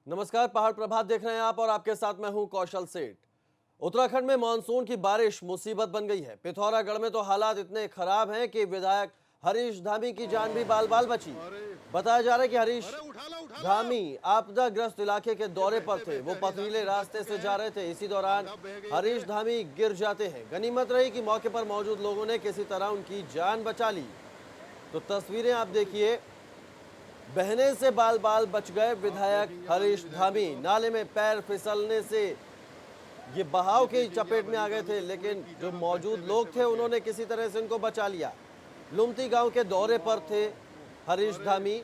नमस्कार, पहाड़ प्रभात देख रहे हैं आप और आपके साथ मैं हूं कौशल सेठ। उत्तराखंड में मानसून की बारिश मुसीबत बन गई है। पिथौरागढ़ में तो हालात इतने खराब हैं कि विधायक हरीश धामी की जान भी बाल बाल बची। बताया जा रहा है कि हरीश धामी आपदाग्रस्त इलाके के दौरे पर थे। वो पथरीले रास्ते से जा रहे थे। इसी दौरान हरीश धामी गिर जाते हैं। गनीमत रही कि मौके पर मौजूद लोगों ने किसी तरह उनकी जान बचा ली। तो तस्वीरें आप देखिए, बहने से बाल बाल बच गए विधायक हरीश धामी। नाले में पैर फिसलने से ये बहाव की चपेट में आ गए थे, लेकिन जो मौजूद लोग थे उन्होंने किसी तरह से इनको बचा लिया। लुमती गांव के दौरे पर थे हरीश धामी,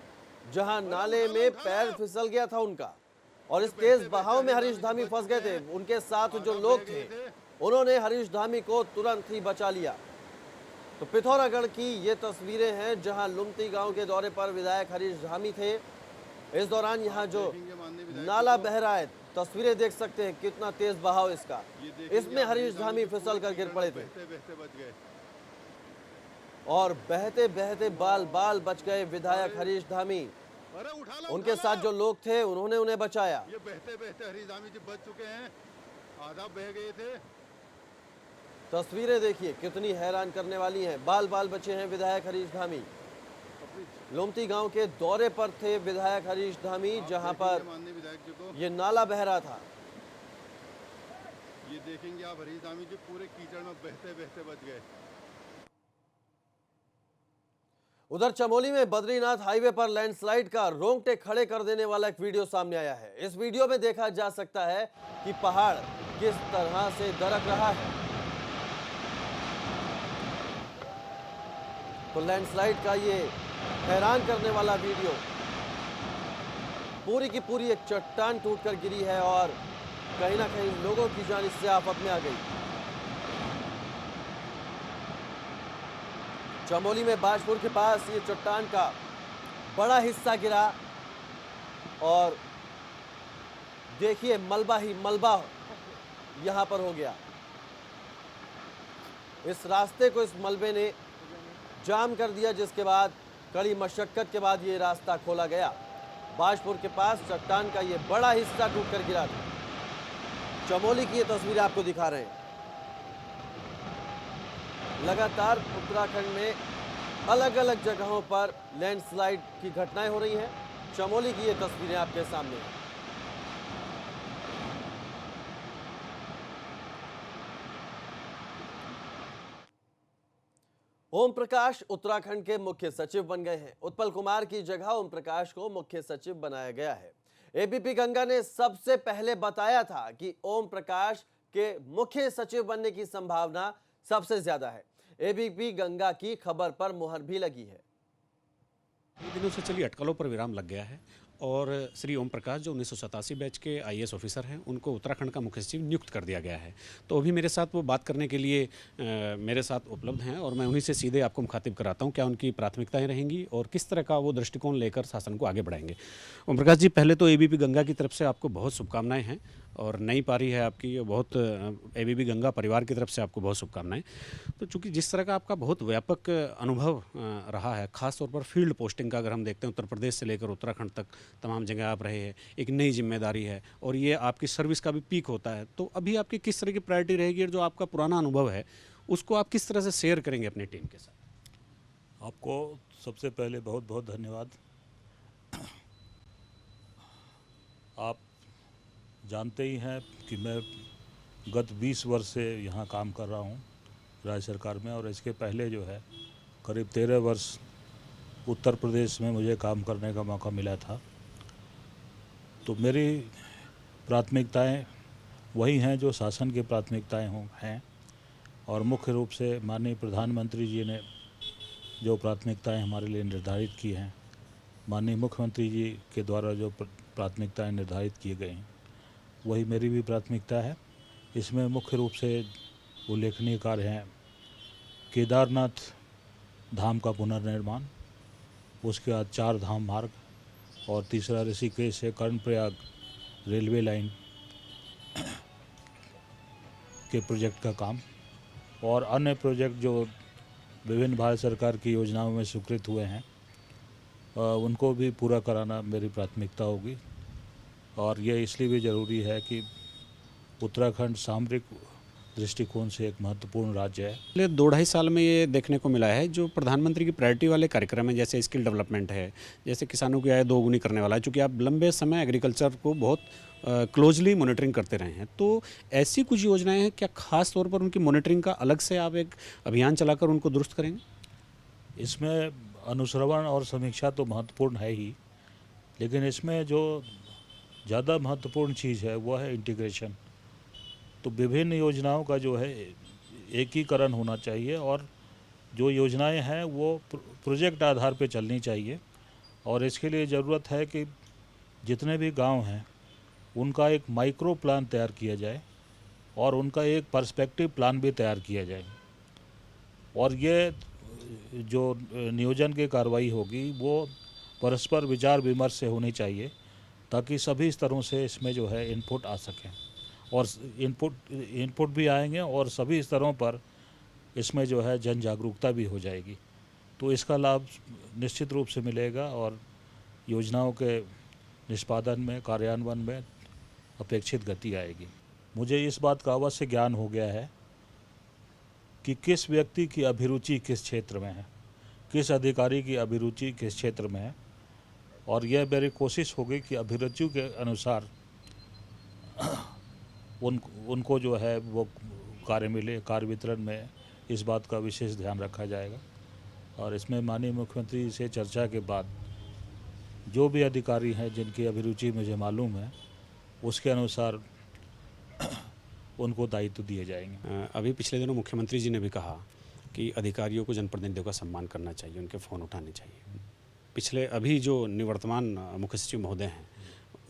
जहां नाले में पैर फिसल गया था उनका और इस तेज बहाव में हरीश धामी फंस गए थे। उनके साथ जो लोग थे उन्होंने हरीश धामी को तुरंत ही बचा लिया। तो पिथौरागढ़ की ये तस्वीरें हैं जहां लुमती गांव के दौरे पर विधायक हरीश धामी थे। इस दौरान यहां जो नाला बह रहा है, तस्वीरें देख सकते हैं कितना तेज बहाव इसका। इसमें हरीश धामी फिसल कर गिर पड़े थे और बहते बहते बाल बाल बच गए विधायक हरीश धामी। उनके साथ जो लोग थे उन्होंने उन्हें बचाया। ये बहते बहते हरीश धामी जी बच चुके हैं, आधा बह गए थे। तस्वीरें देखिए कितनी हैरान करने वाली हैं। बाल बाल बचे हैं विधायक हरीश धामी। लुमती गांव के दौरे पर थे विधायक हरीश धामी, जहां पर ये नाला बह रहा था। ये देखेंगे आप, हरीश धामी जी पूरे कीचड़ में बहते बहते बच गए। उधर चमोली में बद्रीनाथ हाईवे पर लैंडस्लाइड का रोंगटे खड़े कर देने वाला एक वीडियो सामने आया है। इस वीडियो में देखा जा सकता है कि पहाड़ किस तरह से दरक रहा है। तो लैंडस्लाइड का ये हैरान करने वाला वीडियो, पूरी की पूरी एक चट्टान टूटकर गिरी है और कहीं ना कहीं लोगों की जान इससे आफत में आ गई। चमोली में बाजपुर के पास ये चट्टान का बड़ा हिस्सा गिरा और देखिए मलबा ही मलबा यहां पर हो गया। इस रास्ते को इस मलबे ने जाम कर दिया, जिसके बाद कड़ी मशक्कत के बाद ये रास्ता खोला गया। बाजपुर के पास चट्टान का ये बड़ा हिस्सा टूटकर गिरा था। चमोली की ये तस्वीर आपको दिखा रहे हैं। लगातार उत्तराखंड में अलग अलग जगहों पर लैंडस्लाइड की घटनाएं हो रही हैं। चमोली की ये तस्वीरें आपके सामने हैं। ओम प्रकाश उत्तराखंड के मुख्य सचिव बन गए हैं। उत्पल कुमार की जगह ओम प्रकाश को मुख्य सचिव बनाया गया है। एबीपी गंगा ने सबसे पहले बताया था कि ओम प्रकाश के मुख्य सचिव बनने की संभावना सबसे ज्यादा है। एबीपी गंगा की खबर पर मुहर भी लगी है। कई दिनों से चली अटकलों पर विराम लग गया है और श्री ओम प्रकाश जो 1987 बैच के आईएएस ऑफिसर हैं, उनको उत्तराखंड का मुख्य सचिव नियुक्त कर दिया गया है। तो अभी मेरे साथ वो बात करने के लिए मेरे साथ उपलब्ध हैं और मैं उन्हीं से सीधे आपको मुखातिब कराता हूँ क्या उनकी प्राथमिकताएं रहेंगी और किस तरह का वो दृष्टिकोण लेकर शासन को आगे बढ़ाएंगे। ओम प्रकाश जी, पहले तो एबीपी गंगा की तरफ से आपको बहुत शुभकामनाएँ हैं और नई पारी है आपकी, बहुत एबीपी गंगा परिवार की तरफ से आपको बहुत शुभकामनाएं। तो चूंकि जिस तरह का आपका बहुत व्यापक अनुभव रहा है, खास तौर पर फील्ड पोस्टिंग का अगर हम देखते हैं, उत्तर प्रदेश से लेकर उत्तराखंड तक तमाम जगह आप रहे हैं, एक नई जिम्मेदारी है और ये आपकी सर्विस का भी पीक होता है। तो अभी आपकी किस तरह की प्रायोरिटी रहेगी और जो आपका पुराना अनुभव है उसको आप किस तरह से शेयर करेंगे अपनी टीम के साथ? आपको सबसे पहले बहुत बहुत धन्यवाद। आप जानते ही हैं कि मैं गत 20 वर्ष से यहाँ काम कर रहा हूँ राज्य सरकार में, और इसके पहले जो है करीब 13 वर्ष उत्तर प्रदेश में मुझे काम करने का मौका मिला था। तो मेरी प्राथमिकताएं वही हैं जो शासन की प्राथमिकताएं हैं और मुख्य रूप से माननीय प्रधानमंत्री जी ने जो प्राथमिकताएं हमारे लिए निर्धारित की हैं, माननीय मुख्यमंत्री जी के द्वारा जो प्राथमिकताएं निर्धारित की गई हैं, वही मेरी भी प्राथमिकता है। इसमें मुख्य रूप से उल्लेखनीय कार्य हैं केदारनाथ धाम का पुनर्निर्माण, उसके बाद 4 धाम मार्ग और तीसरा ऋषिकेश से कर्णप्रयाग रेलवे लाइन, के प्रोजेक्ट का काम और अन्य प्रोजेक्ट जो विभिन्न भारत सरकार की योजनाओं में स्वीकृत हुए हैं उनको भी पूरा कराना मेरी प्राथमिकता होगी। और ये इसलिए भी ज़रूरी है कि उत्तराखंड सामरिक दृष्टिकोण से एक महत्वपूर्ण राज्य है। पिछले 2-2.5 साल में ये देखने को मिला है जो प्रधानमंत्री की प्रायोरिटी वाले कार्यक्रम हैं, जैसे स्किल डेवलपमेंट है, जैसे किसानों की आय दोगुनी करने वाला है। चूँकि आप लंबे समय एग्रीकल्चर को बहुत क्लोजली मॉनिटरिंग करते रहे हैं, तो ऐसी कुछ योजनाएं हैं क्या खास तौर पर उनकी मॉनिटरिंग का अलग से आप एक अभियान चलाकर उनको दुरुस्त करेंगे? इसमें अनुश्रवण और समीक्षा तो महत्वपूर्ण है ही, लेकिन इसमें जो ज़्यादा महत्वपूर्ण चीज़ है वो है इंटीग्रेशन। तो विभिन्न योजनाओं का जो है एकीकरण होना चाहिए और जो योजनाएं हैं वो प्रोजेक्ट आधार पे चलनी चाहिए। और इसके लिए ज़रूरत है कि जितने भी गांव हैं उनका एक माइक्रो प्लान तैयार किया जाए और उनका एक पर्सपेक्टिव प्लान भी तैयार किया जाए। और ये जो नियोजन की कार्रवाई होगी वो परस्पर विचार विमर्श से होनी चाहिए ताकि सभी स्तरों से इसमें जो है इनपुट आ सकें और इनपुट भी आएंगे और सभी स्तरों पर इसमें जो है जन जागरूकता भी हो जाएगी। तो इसका लाभ निश्चित रूप से मिलेगा और योजनाओं के निष्पादन में, कार्यान्वयन में अपेक्षित गति आएगी। मुझे इस बात का अवश्य ज्ञान हो गया है कि किस व्यक्ति की अभिरुचि किस क्षेत्र में है, किस अधिकारी की अभिरुचि किस क्षेत्र में है, और यह मेरी कोशिश होगी कि अभिरुचि के अनुसार उनको जो है वो कार्य मिले। कार्य वितरण में इस बात का विशेष ध्यान रखा जाएगा और इसमें माननीय मुख्यमंत्री से चर्चा के बाद जो भी अधिकारी हैं जिनकी अभिरुचि मुझे मालूम है उसके अनुसार उनको दायित्व दिए जाएंगे। अभी पिछले दिनों मुख्यमंत्री जी ने भी कहा कि अधिकारियों को जनप्रतिनिधियों का सम्मान करना चाहिए, उनके फ़ोन उठाने चाहिए। अभी जो निवर्तमान मुख्य सचिव महोदय हैं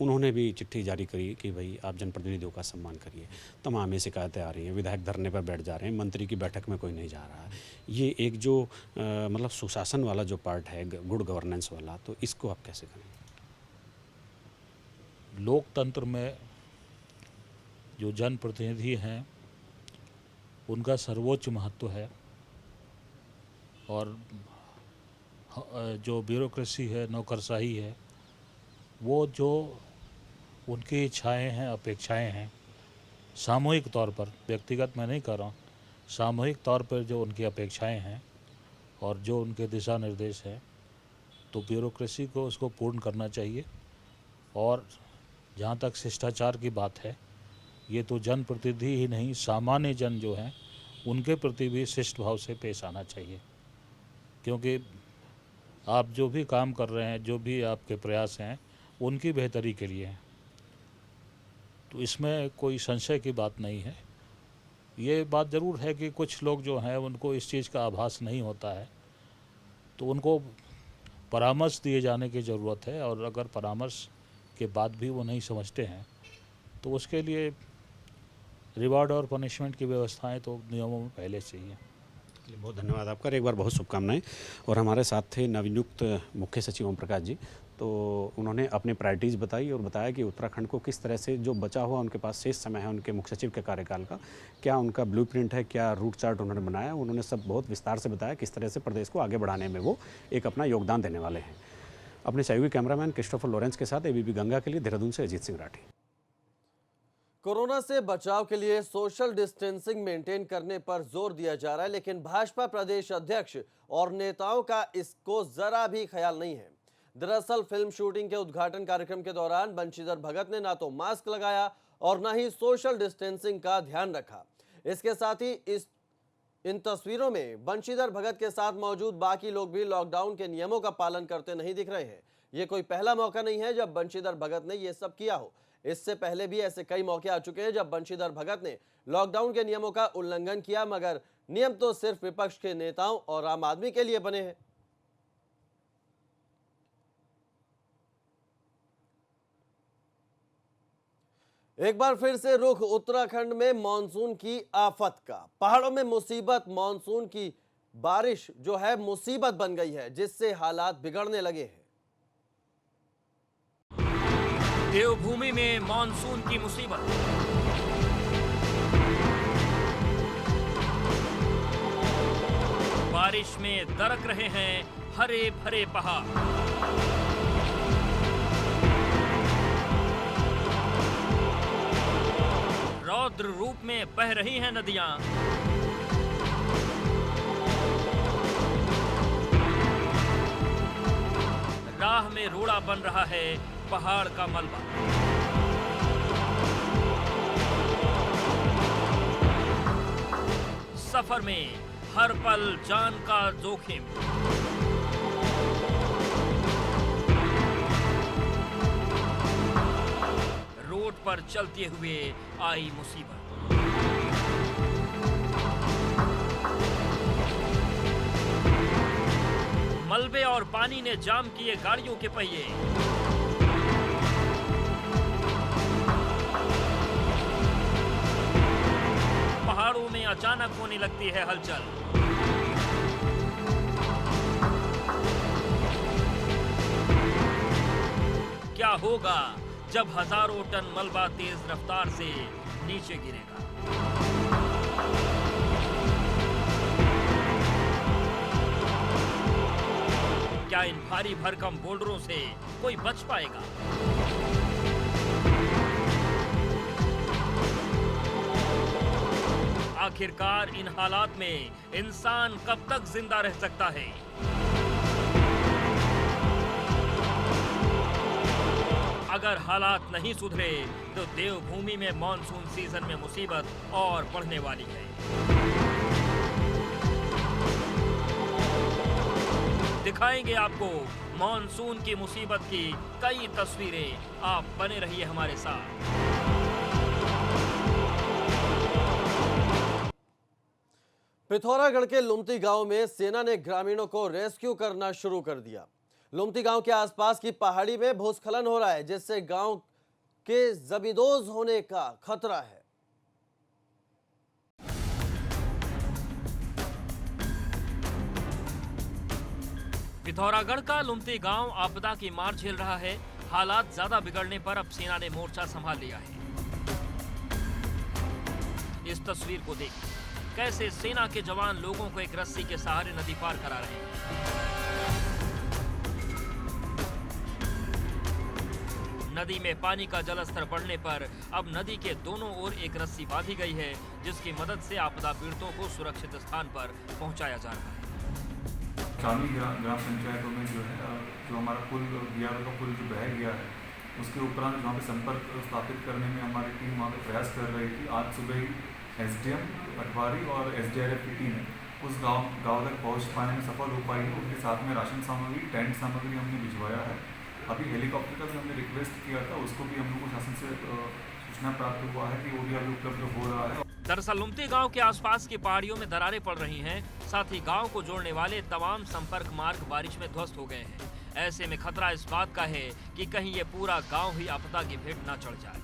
उन्होंने भी चिट्ठी जारी करी कि भाई आप जनप्रतिनिधियों का सम्मान करिए। तमाम ये शिकायतें आ रही हैं, विधायक धरने पर बैठ जा रहे हैं, मंत्री की बैठक में कोई नहीं जा रहा है। ये एक जो मतलब सुशासन वाला जो पार्ट है, गुड गवर्नेंस वाला, तो इसको आप कैसे करें? लोकतंत्र में जो जनप्रतिनिधि हैं उनका सर्वोच्च महत्व है और जो ब्यूरोक्रेसी है, नौकरशाही है, वो जो उनकी इच्छाएं हैं, अपेक्षाएं हैं, सामूहिक तौर पर, व्यक्तिगत मैं नहीं कर रहा हूँ, सामूहिक तौर पर जो उनकी अपेक्षाएं हैं और जो उनके दिशा निर्देश हैं, तो ब्यूरोक्रेसी को उसको पूर्ण करना चाहिए। और जहाँ तक शिष्टाचार की बात है, ये तो जनप्रतिनिधि ही नहीं, सामान्य जन जो हैं उनके प्रति भी शिष्ट भाव से पेश आना चाहिए, क्योंकि आप जो भी काम कर रहे हैं, जो भी आपके प्रयास हैं, उनकी बेहतरी के लिए हैं। तो इसमें कोई संशय की बात नहीं है। ये बात ज़रूर है कि कुछ लोग जो हैं उनको इस चीज़ का आभास नहीं होता है, तो उनको परामर्श दिए जाने की ज़रूरत है। और अगर परामर्श के बाद भी वो नहीं समझते हैं तो उसके लिए रिवार्ड और पनिशमेंट की व्यवस्थाएं तो नियमों में पहले से ही हैं। बहुत धन्यवाद आपका, एक बार बहुत शुभकामनाएं। और हमारे साथ थे नवनियुक्त मुख्य सचिव ओम प्रकाश जी। तो उन्होंने अपनी प्रायोरिटीज़ बताई और बताया कि उत्तराखंड को किस तरह से जो बचा हुआ उनके पास शेष समय है उनके मुख्य सचिव के कार्यकाल का, क्या उनका ब्लूप्रिंट है, क्या रूट चार्ट उन्होंने बनाया, उन्होंने सब बहुत विस्तार से बताया किस तरह से प्रदेश को आगे बढ़ाने में वो एक अपना योगदान देने वाले हैं। अपने सहयोगी कैमरामैन क्रिस्टोफर लॉरेंस के साथ एबीपी गंगा के लिए देहरादून से अजीत सिंह राठी। कोरोना से बचाव के लिए सोशल डिस्टेंसिंग मेंटेन करने पर जोर दिया जा रहा है, लेकिन भाजपा प्रदेश अध्यक्ष और नेताओं का इसको जरा भी ख्याल नहीं है। दरअसल फिल्म शूटिंग के उद्घाटन कार्यक्रम के दौरान बंशीधर भगत ने ना तो मास्क लगाया और ना ही सोशल डिस्टेंसिंग का ध्यान रखा। इसके साथ ही इन तस्वीरों में बंशीधर भगत के साथ मौजूद बाकी लोग भी लॉकडाउन के नियमों का पालन करते नहीं दिख रहे हैं। ये कोई पहला मौका नहीं है जब बंशीधर भगत ने ये सब किया हो। इससे पहले भी ऐसे कई मौके आ चुके हैं जब बंशीधर भगत ने लॉकडाउन के नियमों का उल्लंघन किया, मगर नियम तो सिर्फ विपक्ष के नेताओं और आम आदमी के लिए बने हैं। एक बार फिर से रुख उत्तराखंड में मॉनसून की आफत का। पहाड़ों में मुसीबत, मॉनसून की बारिश जो है मुसीबत बन गई है, जिससे हालात बिगड़ने लगे हैं। देवभूमि में मॉनसून की मुसीबत। बारिश में दरक रहे हैं हरे भरे पहाड़। रौद्र रूप में बह रही हैं नदियां। राह में रोड़ा बन रहा है पहाड़ का मलबा। सफर में हर पल जान का जोखिम। रोड पर चलते हुए आई मुसीबत। मलबे और पानी ने जाम किए गाड़ियों के पहिए। पहाड़ों में अचानक होने लगती है हलचल। क्या होगा जब हजारों टन मलबा तेज रफ्तार से नीचे गिरेगा? क्या इन भारी भरकम बोल्डरों से कोई बच पाएगा? आखिरकार इन हालात में इंसान कब तक जिंदा रह सकता है? अगर हालात नहीं सुधरे तो देवभूमि में मॉनसून सीजन में मुसीबत और बढ़ने वाली है। दिखाएंगे आपको मॉनसून की मुसीबत की कई तस्वीरें। आप बने रहिए हमारे साथ। पिथौरागढ़ के लुमती गांव में सेना ने ग्रामीणों को रेस्क्यू करना शुरू कर दिया। लुमती गांव के आसपास की पहाड़ी में भूस्खलन हो रहा है, जिससे गांव के जमींदोज होने का खतरा है। पिथौरागढ़ का लुमती गांव आपदा की मार झेल रहा है। हालात ज्यादा बिगड़ने पर अब सेना ने मोर्चा संभाल लिया है। इस तस्वीर को देख कैसे सेना के जवान लोगों को एक रस्सी के सहारे नदी पार करा रहे हैं। नदी में पानी का जलस्तर बढ़ने पर अब नदी के दोनों ओर एक रस्सी बांधी गई है, जिसकी मदद से आपदा पीड़ितों को सुरक्षित स्थान पर पहुंचाया जा रहा है। शामी ग्राम पंचायतों में जो है जो हमारा पुल बियार का पुल जो बह गया है, उसके उपरांत वहाँ पे संपर्क स्थापित करने में हमारी टीम वहाँ पे प्रयास कर रही थी। आज सुबह ही एसडीएम पटवारी और एसडीआरएफ की टीम उस गांव तक पहुँच पाने में सफल हो पाई है। उनके साथ में राशन सामग्री, टेंट सामग्री हमने भिजवाया है। अभी हेलीकॉप्टर का भी हमने रिक्वेस्ट किया था, उसको भी हम लोग को शासन से सूचना प्राप्त हुआ है कि वो भी अभी उपलब्ध हो रहा है। दरअसल लुमती गांव के आसपास की पहाड़ियों में दरारें पड़ रही हैं, साथ ही गांव को जोड़ने वाले तमाम संपर्क मार्ग बारिश में ध्वस्त हो गए हैं। ऐसे में खतरा इस बात का है कि कहीं ये पूरा गांव ही आपदा की भेंट न चढ़ जाए।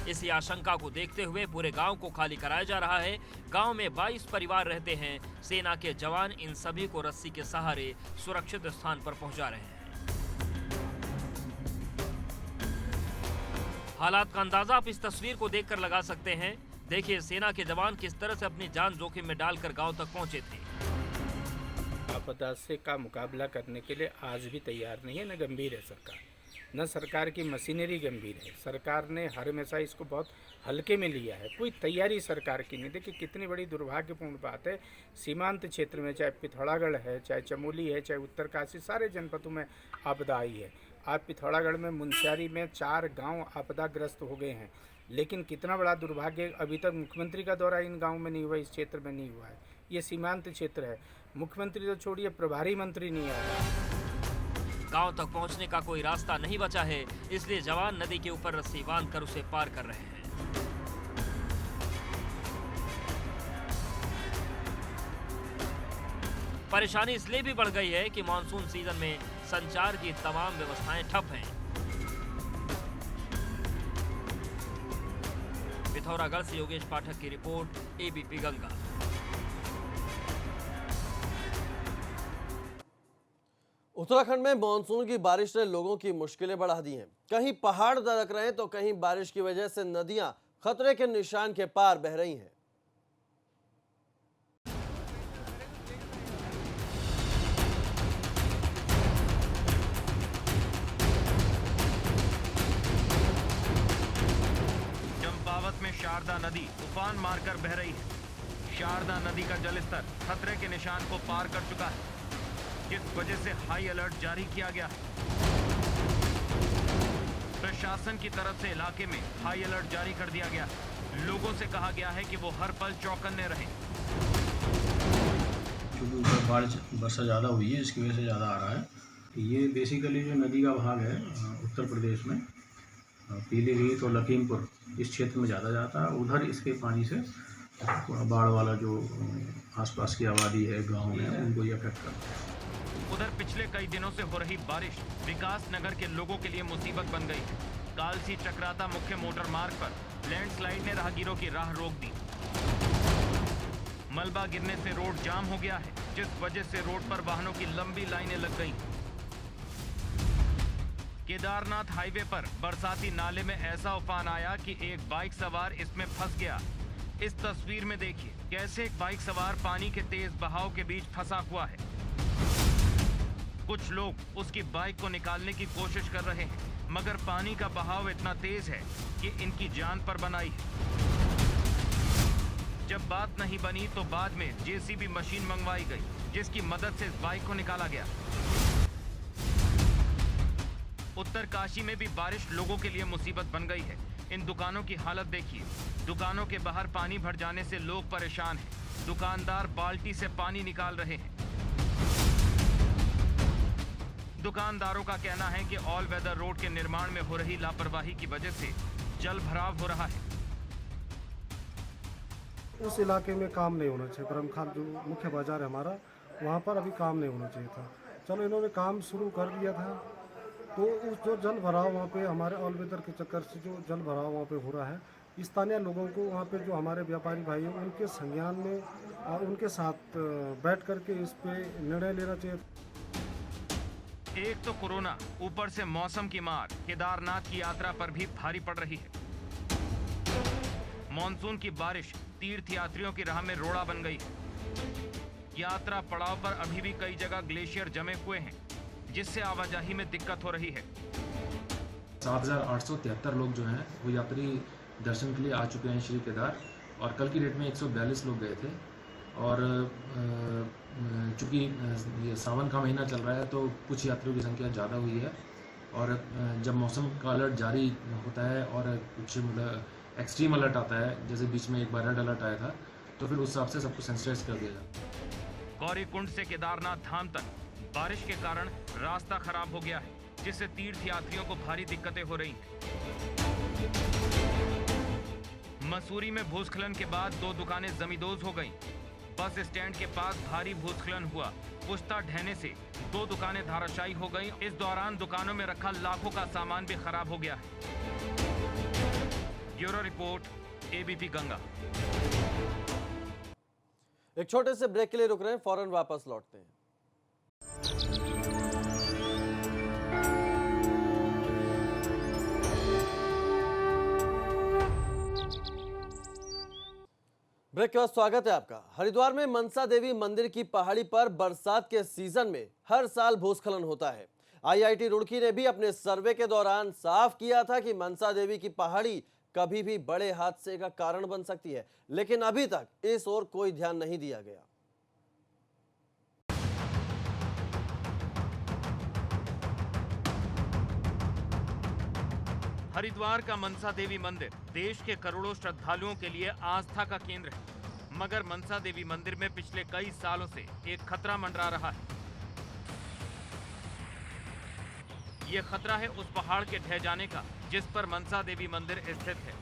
इसी आशंका को देखते हुए पूरे गांव को खाली कराया जा रहा है। गांव में 22 परिवार रहते हैं। सेना के जवान इन सभी को रस्सी के सहारे सुरक्षित स्थान पर पहुंचा रहे हैं। हालात का अंदाजा आप इस तस्वीर को देखकर लगा सकते हैं। देखिए सेना के जवान किस तरह से अपनी जान जोखिम में डालकर गांव तक पहुंचे थे। आपदा से का मुकाबला करने के लिए आज भी तैयार नहीं है, न गंभीर है सरकार, न सरकार की मशीनरी गंभीर है। सरकार ने हर हमेशा इसको बहुत हल्के में लिया है, कोई तैयारी सरकार की नहीं। देखिए कितनी बड़ी दुर्भाग्यपूर्ण बात है, सीमांत क्षेत्र में चाहे पिथौरागढ़ है, चाहे चमोली है, चाहे उत्तरकाशी, सारे जनपदों में आपदा आई है। आज पिथौरागढ़ में मुनस्यारी में 4 गांव आपदाग्रस्त हो गए हैं, लेकिन कितना बड़ा दुर्भाग्य, अभी तक मुख्यमंत्री का दौरा इन गाँव में नहीं हुआ, इस क्षेत्र में नहीं हुआ है। ये सीमांत क्षेत्र है, मुख्यमंत्री तो छोड़िए प्रभारी मंत्री नहीं आया। गांव तक पहुंचने का कोई रास्ता नहीं बचा है, इसलिए जवान नदी के ऊपर रस्सी बांधकर उसे पार कर रहे हैं। परेशानी इसलिए भी बढ़ गई है कि मानसून सीजन में संचार की तमाम व्यवस्थाएं ठप हैं। पिथौरागढ़ से योगेश पाठक की रिपोर्ट, एबीपी गंगा। उत्तराखंड में मानसून की बारिश ने लोगों की मुश्किलें बढ़ा दी हैं। कहीं पहाड़ दरक रहे हैं तो कहीं बारिश की वजह से नदियां खतरे के निशान के पार बह रही हैं। चंपावत में शारदा नदी उफान मारकर बह रही है। शारदा नदी का जलस्तर खतरे के निशान को पार कर चुका है, जिस वजह से हाई अलर्ट जारी किया गया है। प्रशासन की तरफ से इलाके में हाई अलर्ट जारी कर दिया गया है। लोगों से कहा गया है कि वो हर पल चौकन्ने रहें। क्योंकि ऊपर बारिश वर्षा ज़्यादा हुई है, इसकी वजह से ज़्यादा आ रहा है। ये बेसिकली जो नदी का भाग है उत्तर प्रदेश में पीलीभीत और लखीमपुर इस क्षेत्र में ज़्यादा जाता है। उधर इसके पानी से बाढ़ वाला जो आसपास की आबादी है, गांव है, उनको ये अफेक्ट करता है। उधर पिछले कई दिनों से हो रही बारिश विकास नगर के लोगों के लिए मुसीबत बन गई है। कालसी चक्राता मुख्य मोटर मार्ग पर लैंडस्लाइड ने राहगीरों की राह रोक दी। मलबा गिरने से रोड जाम हो गया है, जिस वजह से रोड पर वाहनों की लंबी लाइनें लग गईं। केदारनाथ हाईवे पर बरसाती नाले में ऐसा उफान आया कि एक बाइक सवार इसमें फंस गया। इस तस्वीर में देखिए कैसे एक बाइक सवार पानी के तेज बहाव के बीच फंसा हुआ है। कुछ लोग उसकी बाइक को निकालने की कोशिश कर रहे हैं, मगर पानी का बहाव इतना तेज है कि इनकी जान पर बनाई है। जब बात नहीं बनी तो बाद में जेसीबी मशीन मंगवाई गई, जिसकी मदद से इस बाइक को निकाला गया। उत्तरकाशी में भी बारिश लोगों के लिए मुसीबत बन गई है। इन दुकानों की हालत देखिए। दुकानों के बाहर पानी भर जाने से लोग परेशान हैं। दुकानदार बाल्टी से पानी निकाल रहे हैं। दुकानदारों का कहना है कि ऑल वेदर रोड के निर्माण में हो रही लापरवाही की वजह से जल भराव हो रहा है। उस इलाके में काम नहीं होना चाहिए। ब्रह्मखाल जो मुख्य बाजार है हमारा, वहाँ पर अभी काम नहीं होना चाहिए था। चलो इन्होंने काम शुरू कर दिया था, तो उस जो जल भराव वहाँ पे हमारे ऑल वेदर के चक्कर से जो जल भराव वहाँ पे हो रहा है, स्थानीय लोगों को वहाँ पे जो हमारे व्यापारी भाई हैं उनके संज्ञान में और उनके साथ बैठ करके इस पे निर्णय लेना चाहिए। एक तो कोरोना, ऊपर से मौसम की मार केदारनाथ की यात्रा पर भी भारी पड़ रही है। मॉनसून की बारिश तीर्थयात्रियों की राह में रोड़ा बन गई है। यात्रा पड़ाव पर अभी भी कई जगह ग्लेशियर जमे हुए हैं, जिससे आवाजाही में दिक्कत हो रही है। 7,873 लोग जो हैं वो यात्री दर्शन के लिए आ चुके हैं श्री केदार, और कल की डेट में 142 लोग गए थे। और चूँकि ये सावन का महीना चल रहा है तो कुछ यात्रियों की संख्या ज़्यादा हुई है। और जब मौसम का अलर्ट जारी होता है और कुछ मतलब एक्सट्रीम अलर्ट आता है, जैसे बीच में एक बार रेड अलर्ट आया था, तो फिर उस हिसाब से सबको सेंसिटाइज कर दिया जाता। गौरीकुंड से केदारनाथ धाम तक बारिश के कारण रास्ता खराब हो गया है, जिससे तीर्थयात्रियों को भारी दिक्कतें हो रही हैं। मसूरी में भूस्खलन के बाद 2 दुकानें जमींदोज हो गईं। बस स्टैंड के पास भारी भूस्खलन हुआ। पुश्ता ढहने से 2 दुकानें धाराशायी हो गईं। इस दौरान दुकानों में रखा लाखों का सामान भी खराब हो गया है। Bureau report, ABP Ganga. एक छोटे से ब्रेक के लिए रुक रहे हैं, फौरन वापस लौटते हैं। ब्रेक के बाद स्वागत है आपका। हरिद्वार में मनसा देवी मंदिर की पहाड़ी पर बरसात के सीजन में हर साल भूस्खलन होता है। आईआईटी रुड़की ने भी अपने सर्वे के दौरान साफ किया था कि मनसा देवी की पहाड़ी कभी भी बड़े हादसे का कारण बन सकती है, लेकिन अभी तक इस ओर कोई ध्यान नहीं दिया गया। हरिद्वार का मनसा देवी मंदिर देश के करोड़ों श्रद्धालुओं के लिए आस्था का केंद्र है, मगर मनसा देवी मंदिर में पिछले कई सालों से एक खतरा मंडरा रहा है। ये खतरा है उस पहाड़ के ढह जाने का जिस पर मनसा देवी मंदिर स्थित है।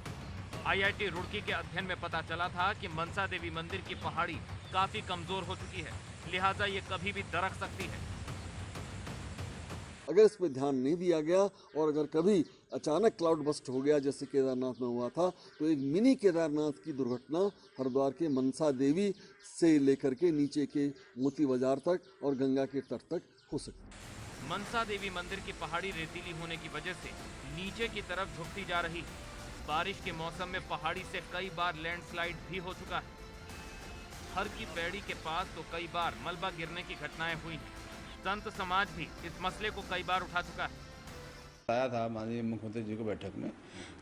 आईआईटी रुड़की के अध्ययन में पता चला था कि मनसा देवी मंदिर की पहाड़ी काफी कमजोर हो चुकी है, लिहाजा ये कभी भी दरक सकती है। अगर इस पर ध्यान नहीं दिया गया और अगर कभी अचानक क्लाउड बस्ट हो गया जैसे केदारनाथ में हुआ था, तो एक मिनी केदारनाथ की दुर्घटना हरिद्वार के मनसा देवी से लेकर के नीचे के मोती बाजार तक और गंगा के तट तक हो सकती है। मनसा देवी मंदिर की पहाड़ी रेतीली होने की वजह से नीचे की तरफ झुकती जा रही है। बारिश के मौसम में पहाड़ी से कई बार लैंडस्लाइड भी हो चुका है। हर की पैड़ी के पास तो कई बार मलबा गिरने की घटनाएं हुई हैं। संत समाज भी इस मसले को कई बार उठा चुका है। आया था माननीय मुख्यमंत्री जी को बैठक में,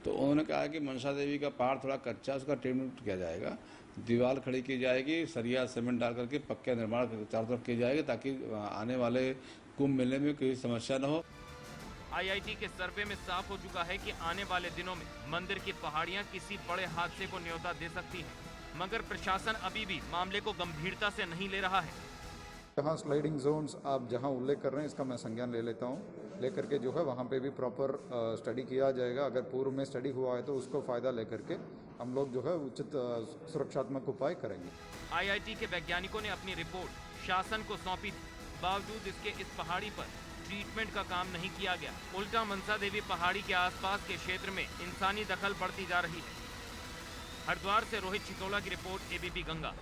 तो उन्होंने कहा कि मनसा देवी का पहाड़ थोड़ा कच्चा, उसका ट्रीटमेंट किया जाएगा, दीवार खड़ी की जाएगी, सरिया सीमेंट डाल करके पक्का निर्माण चारों तरफ किया जाएगा ताकि आने वाले कुंभ मेले में कोई समस्या न हो। आईआईटी के सर्वे में साफ हो चुका है कि आने वाले दिनों में मंदिर की पहाड़ियां किसी बड़े हादसे को न्योता दे सकती हैं, मगर प्रशासन अभी भी मामले को गंभीरता से नहीं ले रहा है। जहाँ स्लाइडिंग जोन्स आप जहाँ उल्लेख कर रहे हैं, इसका मैं संज्ञान ले लेता हूँ, लेकर के जो है वहाँ पे भी प्रॉपर स्टडी किया जाएगा। अगर पूर्व में स्टडी हुआ है तो उसको फ़ायदा लेकर के हम लोग जो है उचित सुरक्षात्मक उपाय करेंगे। आईआईटी के वैज्ञानिकों ने अपनी रिपोर्ट शासन को सौंपी थी, बावजूद इसके इस पहाड़ी पर ट्रीटमेंट का काम नहीं किया गया। उल्टा मनसा देवी पहाड़ी के आसपास के क्षेत्र में इंसानी दखल बढ़ती जा रही है। हरिद्वार से रोहित छितोला की रिपोर्ट, एबीपी गंगा।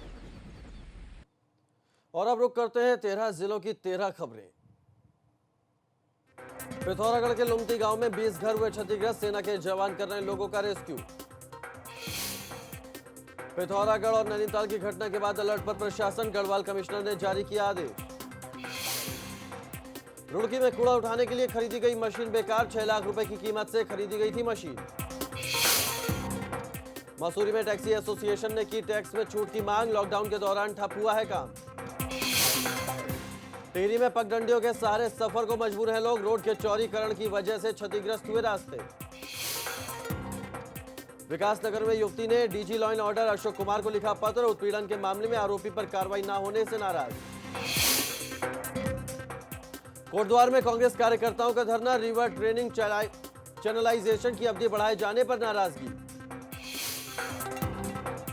और अब रुक करते हैं 13 जिलों की 13 खबरें। पिथौरागढ़ के लुमती गांव में 20 घर हुए क्षतिग्रस्त, सेना के जवान कर रहे हैं लोगों का रेस्क्यू। पिथौरागढ़ और नैनीताल की घटना के बाद अलर्ट पर प्रशासन, गढ़वाल कमिश्नर ने जारी किया आदेश। रुड़की में कूड़ा उठाने के लिए खरीदी गई मशीन बेकार, 6 लाख रुपए की कीमत से खरीदी गई थी मशीन। मसूरी में टैक्सी एसोसिएशन ने की टैक्स में छूट की मांग, लॉकडाउन के दौरान ठप हुआ है काम। टिहरी में पगडंडियों के सहारे सफर को मजबूर हैं लोग, रोड के चौड़ीकरण की वजह से क्षतिग्रस्त हुए रास्ते। विकासनगर में युवती ने DG law and order Ashok Kumar को लिखा पत्र, उत्पीड़न के मामले में आरोपी पर कार्रवाई न होने से नाराज। कोटद्वार में कांग्रेस कार्यकर्ताओं का धरना, रिवर ट्रेनिंग चैनलाइजेशन की अवधि बढ़ाए जाने पर नाराजगी।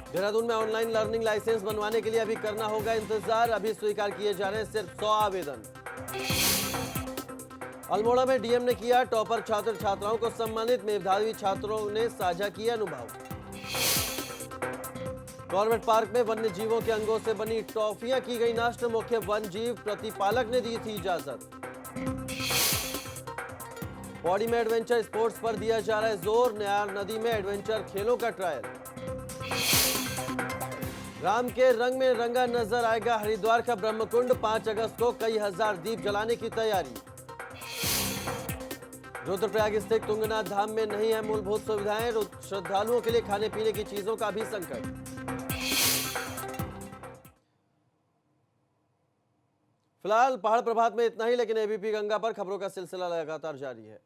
देहरादून में ऑनलाइन लर्निंग लाइसेंस बनवाने के लिए अभी करना होगा इंतजार, अभी स्वीकार किए जा रहे हैं सिर्फ 100 आवेदन। अल्मोड़ा में डीएम ने किया टॉपर छात्र छात्राओं को सम्मानित, मेधावी छात्रों ने साझा किया अनुभव। कॉर्बेट पार्क में वन्य जीवों के अंगों से बनी टॉफियां की गई नष्ट, मुख्य वन जीव प्रतिपालक ने दी थी इजाजत। पौड़ी में एडवेंचर स्पोर्ट्स पर दिया जा रहा है जोर, नयार नदी में एडवेंचर खेलों का ट्रायल। राम के रंग में रंगा नजर आएगा हरिद्वार का ब्रह्मकुंड, 5 अगस्त को कई हजार दीप जलाने की तैयारी। रुद्रप्रयाग स्थित तुंगनाथ धाम में नहीं है मूलभूत सुविधाएं, श्रद्धालुओं के लिए खाने पीने की चीजों का भी संकट। फिलहाल पहाड़ प्रभात में इतना ही, लेकिन एबीपी गंगा पर खबरों का सिलसिला लगातार जारी है।